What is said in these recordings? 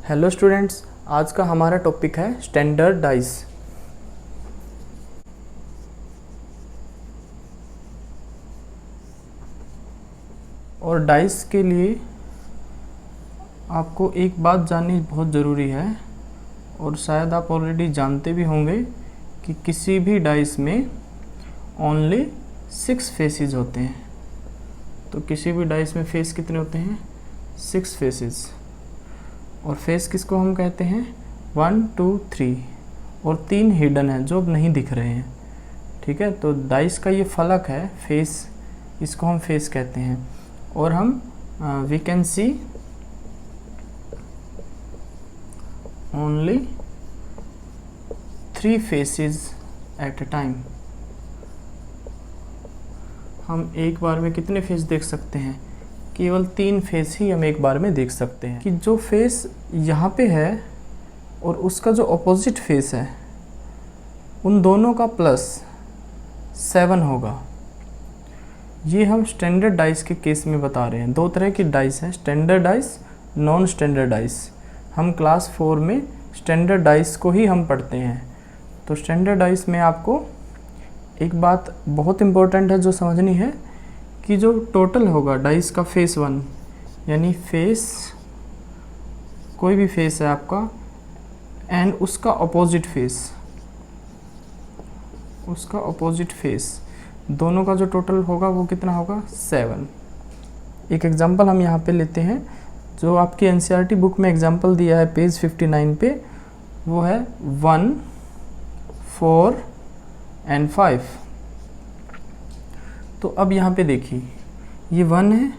Hello students, आज का हमारा टॉपिक है स्टैंडर्ड डाइस। और डाइस के लिए आपको एक बात जाननी बहुत ज़रूरी है और शायद आप ऑलरेडी जानते भी होंगे कि किसी भी डाइस में ओनली 6 फेसेस होते हैं। तो किसी भी डाइस में फेस कितने होते हैं? 6 फेसेस। और फेस किसको हम कहते हैं? 1 2 3 और 3 हिडन है जो अब नहीं दिख रहे हैं। ठीक है, तो डाइस का ये फलक है फेस, इसको हम फेस कहते हैं। और हम we can see only 3 faces at a time. हम एक बार में कितने फेस देख सकते हैं? केवल 3 फेस ही हम एक बार में देख सकते हैं। कि जो फेस यहाँ पे है और उसका जो अपोजिट फेस है, उन दोनों का प्लस 7 होगा। ये हम स्टैंडर्ड डाइस के केस में बता रहे हैं। 2 तरह की डाइस हैं, standard dice, non standard dice. हम क्लास 4 में स्टैंडर्ड डाइस को ही हम पढ़ते हैं। तो स्टैंडर्ड डाइस में आपको एक बात बहुत इम्पोर्टेंट है जो समझनी है कि जो टोटल होगा डाइस का फेस 1, यानी फेस कोई भी फेस है आपका एंड उसका अपोजिट फेस, दोनों का जो टोटल होगा वो कितना होगा? 7। एक एग्जांपल हम यहाँ पे लेते हैं जो आपकी एनसीईआरटी बुक में एग्जांपल दिया है पेज 59 पे, वो है 1 4 एंड 5। तो अब यहाँ पे देखिए ये 1 है।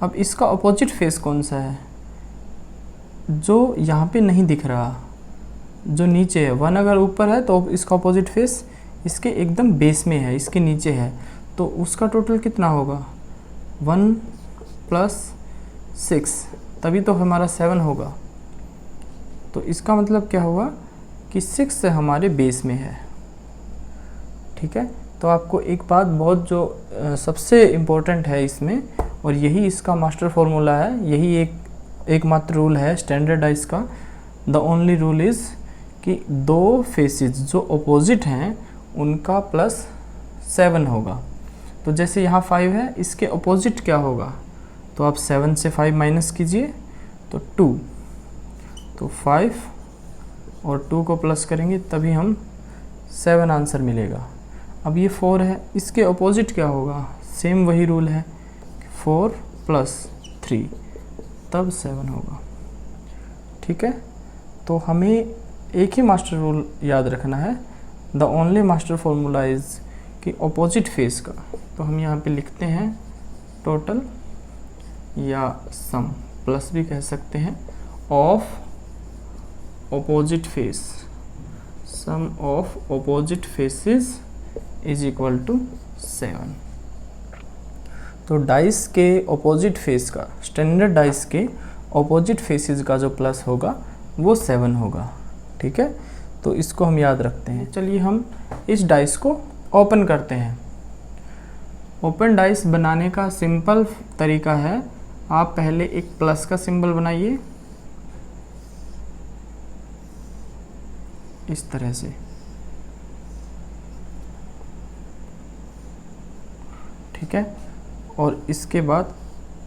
अब इसका अपोजिट फेस कौन सा है? जो यहाँ पे नहीं दिख रहा, जो नीचे है। 1 अगर ऊपर है तो इसका अपोजिट फेस इसके एकदम बेस में है, इसके नीचे है। तो उसका टोटल कितना होगा? 1 + 6, तभी तो हमारा 7 होगा। तो इसका मतलब क्या हुआ कि 6 से हमारे बेस में है। ठीक है, तो आपको एक बात बहुत जो सबसे इम्पोर्टेंट है इसमें, और यही इसका मास्टर फॉर्मूला है, यही एकमात्र रूल है स्टैंडर्ड डाइस का। द ओनली रूल इज़ कि 2 फेसेस जो अपोजिट हैं उनका प्लस 7 होगा। तो जैसे यहाँ 5 है, इसके अपोजिट क्या होगा? तो आप 7 से 5 माइनस कीजिए तो 2, तो 5 और 2 को प्लस करेंगे तभी हम 7 आंसर मिलेगा। अब ये 4 है, इसके अपोजिट क्या होगा? सेम वही रूल है, 4 + 3 तब 7 होगा। ठीक है, तो हमें एक ही मास्टर रूल याद रखना है। The only master formula is कि अपोजिट फेस का, तो हम यहाँ पे लिखते हैं टोटल या सम, प्लस भी कह सकते हैं, of opposite face, sum of opposite faces is equal to 7। तो डाइस के अपोजिट फेस का, स्टैंडर्ड डाइस के अपोजिट फेसेस का जो प्लस होगा वो 7 होगा। ठीक है, तो इसको हम याद रखते हैं। चलिए हम इस डाइस को ओपन करते हैं। ओपन डाइस बनाने का सिंपल तरीका है, आप पहले एक प्लस का सिंबल बनाइए इस तरह से। ठीक है, और इसके बाद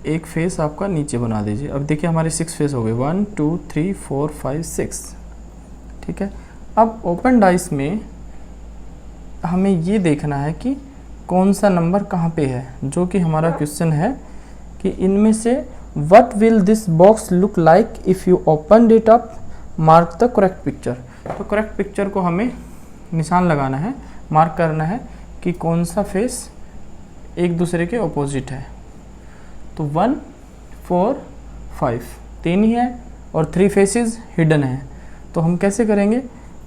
एक फेस आपका नीचे बना दीजिए। अब देखिए हमारे 6 फेस हो गए, 1 2 3 4 5 6। ठीक है, अब ओपन डाइस में हमें ये देखना है कि कौन सा नंबर कहाँ पे है, जो कि हमारा क्वेश्चन है कि इनमें से what will this box look like if you open it up, mark the correct picture. तो करेक्ट पिक्चर को हमें निशान लगाना है, मार्क करना है कि कौन सा फेस एक दूसरे के अपोजिट है। तो 1 4 5 3 ही है और 3 फेसेस हिडन है। तो हम कैसे करेंगे?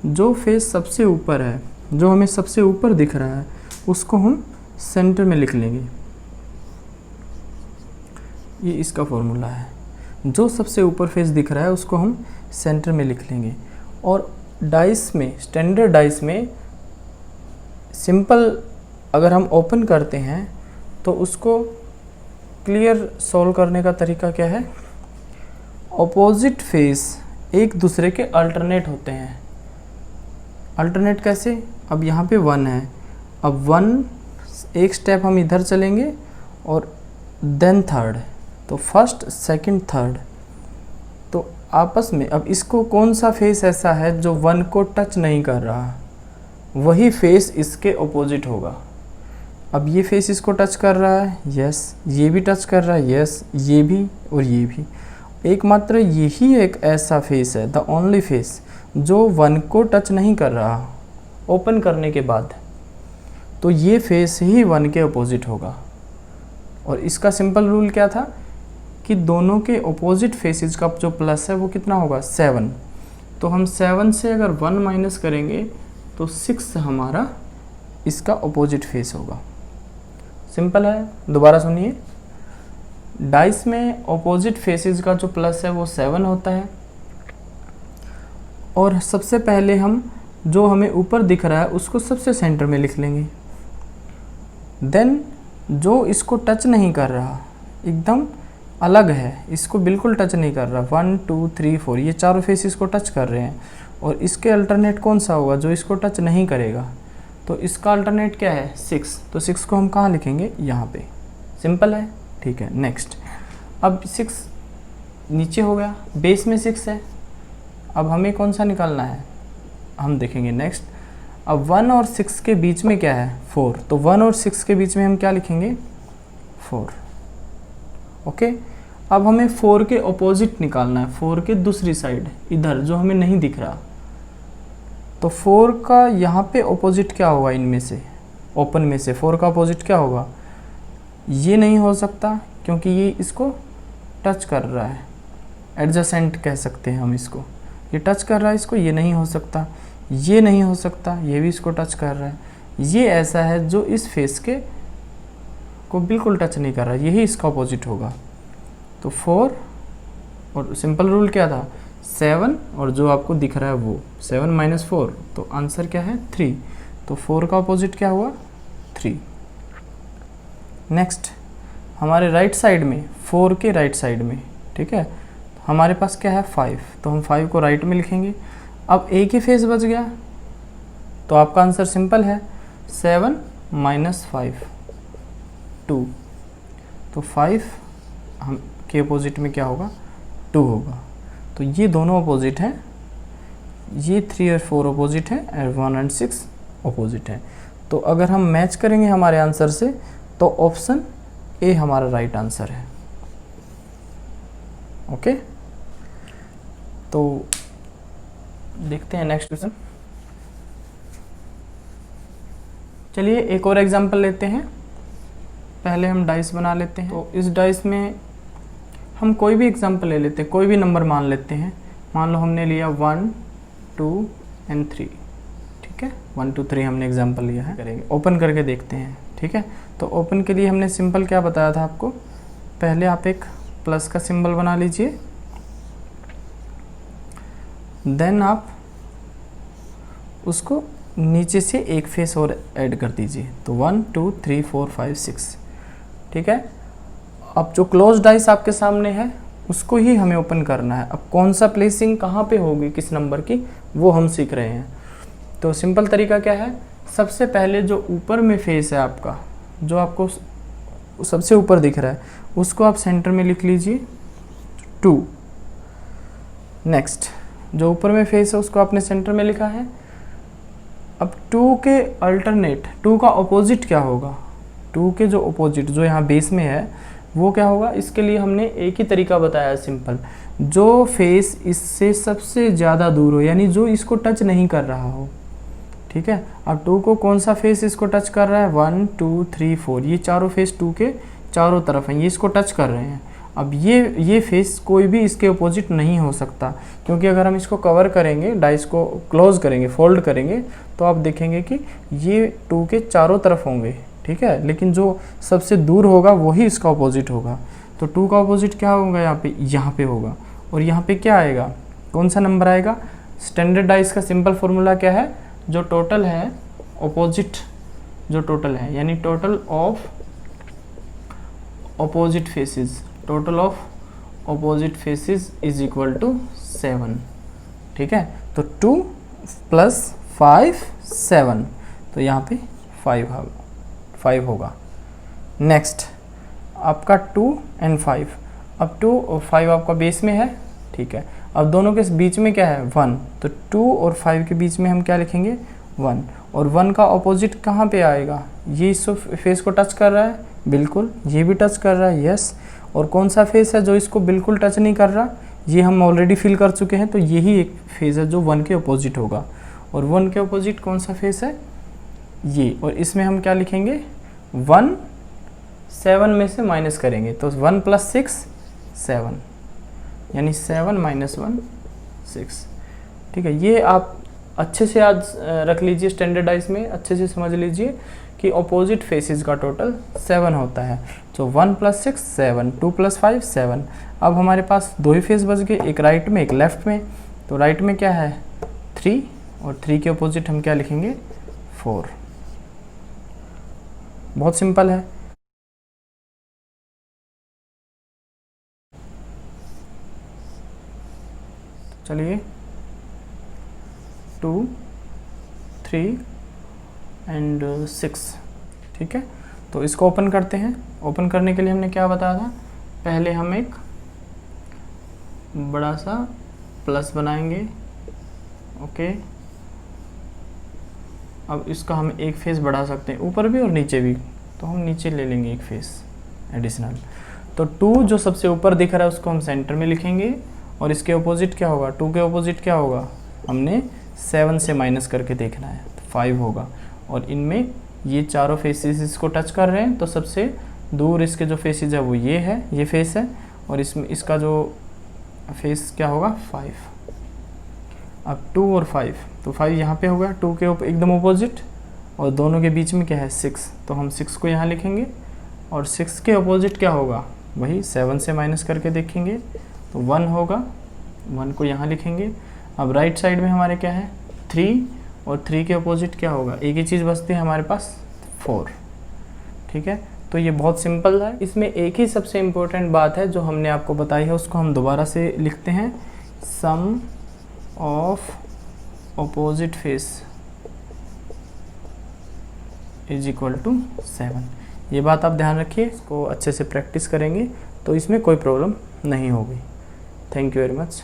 जो फेस सबसे ऊपर है, जो हमें सबसे ऊपर दिख रहा है, उसको हम सेंटर में लिख लेंगे। ये इसका फॉर्मूला है, जो सबसे ऊपर फेस दिख रहा है उसको हम सेंटर में लिख लेंगे। और डाइस में, स्टैंडर्ड डाइस में सिंपल अगर हम ओपन करते हैं तो उसको क्लियर सॉल्व करने का तरीका क्या है? अपोजिट फेस एक दूसरे के अल्टरनेट होते हैं। अल्टरनेट कैसे? अब यहाँ पे 1 है, अब 1 एक स्टेप हम इधर चलेंगे और देन थर्ड, तो फर्स्ट सेकंड थर्ड, तो आपस में अब इसको कौन सा फेस ऐसा है जो 1 को टच नहीं कर रहा, वही फेस इसके ऑपोजिट होगा। अब ये फेस इसको टच कर रहा है, यस, ये भी टच कर रहा है, यस, ये भी और ये भी। एकमात्र यही एक ऐसा फेस है, द ओनली फेस, जो 1 को टच नहीं कर रहा ओपन करने के बाद, तो ये फेस ही 1 के अपोजिट होगा। और इसका सिंपल रूल क्या था कि दोनों के अपोजिट फेसेस का जो प्लस है वो कितना होगा, 7। तो हम 7 से अगर 1 माइनस करेंगे तो 6 हमारा इसका अपोजिट फेस होगा। सिंपल है, दोबारा सुनिए। डाइस में अपोजिट फेसेस का जो प्लस है वो 7 होता है, और सबसे पहले हम जो हमें ऊपर दिख रहा है उसको सबसे सेंटर में लिख लेंगे। देन जो इसको टच नहीं कर रहा, एकदम अलग है, इसको बिल्कुल टच नहीं कर रहा, 1 2 3 4 ये चारों फेस इसको टच कर रहे हैं, और इसके अल्टरनेट कौन सा होगा जो इसको टच नहीं करेगा, तो इसका अल्टरनेट क्या है, 6। तो 6 को हम कहाँ लिखेंगे, यहाँ पे। सिंपल है, ठीक है। नेक्स्ट, अब 6 नीचे हो गया, बेस में 6 है, अब हमें कौन सा निकालना है, हम देखेंगे नेक्स्ट। अब 1 और 6 के बीच में क्या है, 4, तो 1 और 6 के बीच में हम क्या लिखेंगे, 4। ओके, अब हमें 4 के ऑपोजिट निकालना है, 4 के दूसरी साइड इधर जो हमें नहीं दिख रहा, तो 4 का यहाँ पे ऑपोजिट क्या होगा, इनमें से ओपन में से 4 का ऑपोजिट क्या होगा, ये नहीं हो सकता क्योंकि ये इसको टच कर रहा है, एडजेसेंट कह सकते हैं हम इसको, ये टच कर रहा है इसको, ये नहीं हो सकता, ये नहीं हो सकता, ये भी इसको टच कर रहा है, ये ऐसा है जो इस फेस के को बिल्कुल टच नहीं कर रहा, यही इसका अपोजिट होगा। तो 4, और सिंपल रूल क्या था, 7, और जो आपको दिख रहा है वो 7 माइनस 4, तो आंसर क्या है, 3। तो 4 का अपोजिट क्या हुआ, 3। नेक्स्ट, हमारे राइट साइड में, 4 के राइट साइड में, ठीक है, हमारे पास क्या है, 5, तो हम 5 को राइट में लिखेंगे। अब एक ही फेस बच गया, तो आपका आंसर सिंपल है, 7 माइनस 5, 2। तो 5 हम के अपोजिट में क्या होगा, 2 होगा। तो ये दोनों अपोजिट हैं, ये 3 और 4 अपोजिट हैं, और 1 और 6 अपोजिट हैं। तो अगर हम मैच करेंगे हमारे आंसर से, तो ऑप्शन ए हमारा राइट आंसर है। ओके, तो देखते हैं नेक्स्ट क्वेश्चन। चलिए एक और एग्जांपल लेते हैं। पहले हम डाइस बना लेते हैं। तो इस डाइस में हम कोई भी एग्जांपल ले लेते हैं, कोई भी नंबर मान लेते हैं। मान लो हमने लिया 1 2 एंड 3, ठीक है, 1 2 3 हमने एग्जांपल लिया है। करेंगे ओपन करके देखते हैं, ठीक है। तो ओपन के लिए हमने सिंपल क्या बताया था आपको, पहले आप एक प्लस का सिंबल बना लीजिए, देन आप उसको नीचे से एक फेस और ऐड कर दीजिए, तो 1 2 3 4 5 6, ठीक है। अब जो क्लोज डाइस आपके सामने है उसको ही हमें ओपन करना है। अब कौन सा प्लेसिंग कहाँ पे होगी किस नंबर की, वो हम सीख रहे हैं। तो सिंपल तरीका क्या है, सबसे पहले जो ऊपर में फेस है आपका, जो आपको सबसे ऊपर दिख रहा है, उसको आप सेंटर में लिख लीजिए 2। नेक्स्ट, जो ऊपर में फेस है उसको आपने सेंटर में लिखा है। अब 2 के अल्टरनेट, 2 का अपोजिट क्या होगा, 2 के जो अपोजिट जो यहाँ बेस में है वो क्या होगा, इसके लिए हमने एक ही तरीका बताया सिंपल, जो फेस इससे सबसे ज़्यादा दूर हो, यानी जो इसको टच नहीं कर रहा हो, ठीक है। अब 2 को कौन सा फेस इसको टच कर रहा है, 1 2 3 4, ये चारों फेस 2 के चारों तरफ हैं, ये इसको टच कर रहे हैं। अब ये फेस कोई भी इसके अपोजिट नहीं हो सकता, क्योंकि अगर हम इसको कवर करेंगे, डाइस को क्लोज करेंगे, फोल्ड करेंगे, तो आप देखेंगे कि ये 2 के चारों तरफ होंगे, ठीक है, लेकिन जो सबसे दूर होगा वही इसका अपोजिट होगा। तो 2 का अपोजिट क्या होगा, यहाँ पे होगा, और यहाँ पे क्या आएगा, कौन सा नंबर आएगा। स्टैंडर्ड डाइस का सिंपल फॉर्मूला क्या है, जो टोटल है अपोजिट, जो टोटल है यानी total of opposite faces, total of opposite faces is equal to 7, ठीक है। तो 2 + 5 7, तो यहाँ पे 5 होगा। नेक्स्ट आपका 2 और 5, अब 2 और 5 आपका बेस में है, ठीक है। अब दोनों के बीच में क्या है 1, तो 2 और 5 के बीच में हम क्या लिखेंगे 1, और 1 का ऑपोजिट कहाँ पे आएगा, ये इस फेस को टच कर रहा है, बिल्कुल, ये भी टच कर रहा है, यस। और कौन सा फेस है जो इसको बिल्कुल टच नहीं कर रहा, ये हम ऑलरेडी फिल कर चुके हैं, तो यही एक फेस है जो 1 के ऑपोजिट होगा। और 1 के ऑपोजिट कौन सा फेस है, ये, और इसमें हम क्या लिखेंगे 1 7 में से माइनस करेंगे, तो 1 + 6 7, यानी 7 - 1 6, ठीक है। ये आप अच्छे से आज रख लीजिए, स्टैंडर्डाइज में अच्छे से समझ लीजिए कि ऑपोजिट फेसेस का टोटल 7 होता है। तो 1 + 6 7, 2 + 5 7। अब हमारे पास 2 ही फेस बच गए, एक राइट में एक लेफ्ट में। तो राइट में क्या है 3, और 3 के ऑपोजिट हम क्या लिखेंगे 4। बहुत सिंपल है। चलिए 2 3 एंड 6, ठीक है। तो इसको ओपन करते हैं। ओपन करने के लिए हमने क्या बताया था, पहले हम एक बड़ा सा प्लस बनाएंगे, ओके। अब इसका हम एक फेस बढ़ा सकते हैं, ऊपर भी और नीचे भी, तो हम नीचे ले लेंगे एक फेस एडिशनल। तो 2 जो सबसे ऊपर दिख रहा है उसको हम सेंटर में लिखेंगे, और इसके ऑपोजिट क्या होगा, 2 के ऑपोजिट क्या होगा, हमने 7 से माइनस करके देखना है, तो 5 होगा। और इनमें ये चारों फेसेस इसको टच कर रहे हैं, तो सबसे दूर इसके जो फेसेस है वो ये है, ये फेस है, और इसमें इसका जो फेस क्या होगा 5। अब 2 और 5, तो 5 यहाँ पे होगा 2 के एकदम ऑपोजिट, और दोनों के बीच में क्या है 6, तो हम 6 को यहाँ लिखेंगे, और 6 के ऑपोजिट क्या होगा, वही 7 से माइनस करके देखेंगे, तो 1 होगा, 1 को यहाँ लिखेंगे। अब राइट साइड में हमारे क्या है 3, और 3 के ऑपोजिट क्या होगा, एक ही चीज़ बचती है हमारे पास 4, ठीक है। तो ये बहुत सिंपल है। इसमें एक ही सबसे इम्पोर्टेंट बात है जो हमने आपको बताई है, उसको हम दोबारा से लिखते हैं, sum of opposite face is equal to 7। ये बात आप ध्यान रखिए, इसको अच्छे से प्रैक्टिस करेंगे तो इसमें कोई प्रॉब्लम नहीं होगी। Thank you very much.